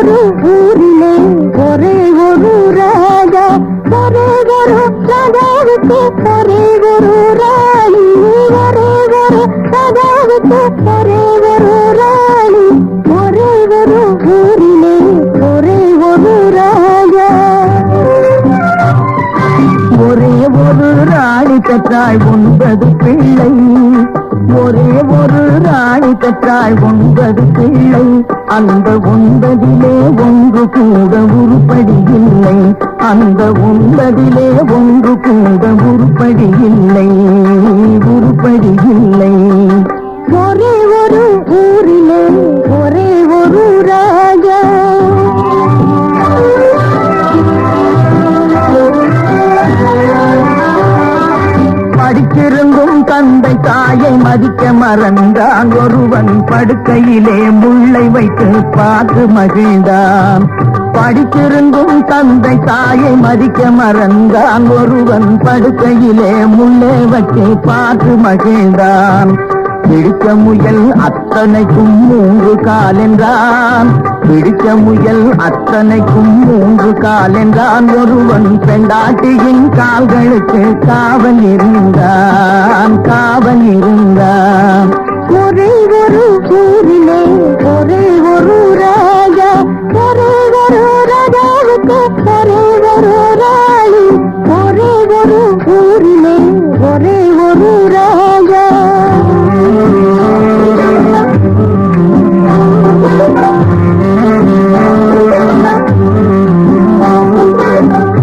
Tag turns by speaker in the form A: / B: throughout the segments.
A: ஒரு ஊரிலே ஒரே ஒரு ராஜா, ஒரே ஒரு ராஜாவுக்கு ஒரே ஒரு ராணி, ஒரே ஒரு ராஜாவுக்கு ஒரே ஒரு ராணி, ஒரே ஒரு ஊரிலே ஒரே ஒரு ராஜா.
B: ஒரே ஒரு ராணி பெற்றாள் 9 பிள்ளை, ஒரே ஒரு ராணி பெற்றாள் 9 பிள்ளை. அந்த 9 ஒன்று கூட உருப்படி இல்லை, அந்த 9 ஒன்று கூட உருப்படி இல்லை, உருப்படி இல்லை.
A: ஒரே ஒரு ஊரிலே ஒரே ஒரு ராஜா.
B: படித்திருந்தும் தந்தை தாயை மதிக்க மறந்தான், ஒருவன் படுக்கையிலே முள்ளை வைத்து பார்த்து மகிழ்ந்தான். படித்திருந்தும் தந்தை தாயை மதிக்க மறந்தான், ஒருவன் படுக்கையிலே முள்ளை வைத்து பார்த்து மகிழ்ந்தான். பிடித்த முயல் அத்தனைக்கும் 3 கால் என்றான், பிடித்த முயல் அத்தனைக்கும் 3 கால் என்றான். ஒருவன் பெண்டாட்டியின் கால்களுக்கு காவல் இருந்தான், காவல் இருந்தான்.
A: ஒரே ஒரு ஊரிலே ஒரே ஒரு ராஜா, ஒரே ஒரு ராஜாவுக்கு ஒரே ஒரு ராணி, ஒரே ஒரு ஊரிலே ஒரே ஒரு ராஜா.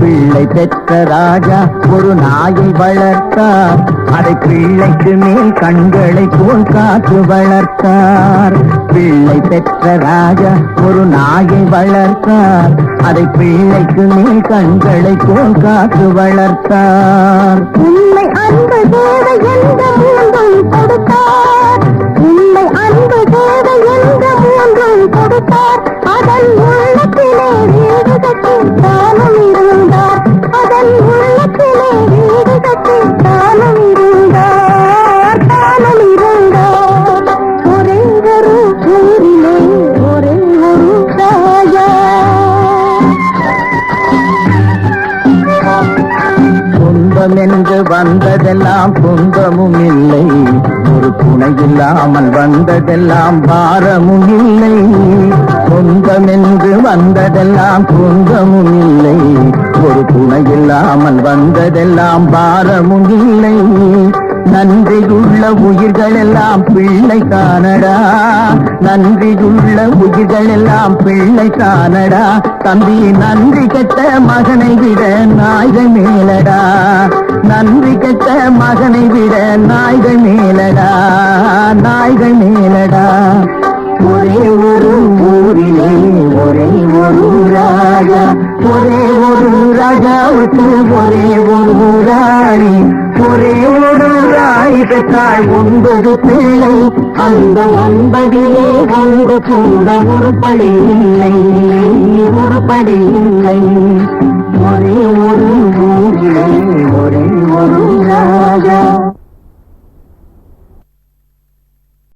B: பிள்ளை பெற்ற ராஜா ஒரு நாயை வளர்த்தார், அதை பிள்ளைக்கு மேல் கண்களை போல் காத்து வளர்த்தார். பிள்ளை பெற்ற ராஜா ஒரு நாயை வளர்த்தார், அதை பிள்ளைக்கு மேல் கண்களை போல் காத்து வளர்த்தார்.
A: உண்மை அன்பு தேவை என்ற 3 கொடுத்தார், உண்மை அன்பு தேவை என்ற 3 கொடுத்தார். அதன் உள்ளத்திலே வீடு கட்டி தானும் இருந்தார், அதன் உள்ளத்திலே வீடு கட்டி தானும் இருந்தார், தானும் இருந்தார். ஒரே ஒரு ஊரிலே ஒரே ஒரு ராஜா.
B: சொந்தம் என்று வந்ததெல்லாம் சொந்தமும் இல்லை, ஒரு துணை இல்லாமல் வந்ததெல்லாம் பாரமும் இல்லை. சொந்தம் என்று வந்ததெல்லாம் சொந்தமும் இல்லை, ஒரு துணை இல்லாமல் வந்ததெல்லாம் பாரமும் இல்லை. நன்றியுள்ள உயிர்கள் எல்லாம் பிள்ளை காணடா, நன்றியுள்ள உயிர்கள் எல்லாம் பிள்ளை காணடா. தம்பி நன்றி கெட்ட மகனை விட நாய்கள் மேலடா, நன்றி கெட்ட மகனை விட நாய்கள் மேலடா, நாய்கள் மேலடா. ஒரே ஒரு ஊரிலே ஒரே ஒரு ராஜா, ஒரே ஒரு ராஜாவுக்கு ஒரே ஒரு ராணி, ஒரே ஒரு ராணி பெற்றாள் 9 பிள்ளை. அந்த 9 ஒன்று கூட உருப்படி இல்லை, உருப்படி இல்லை.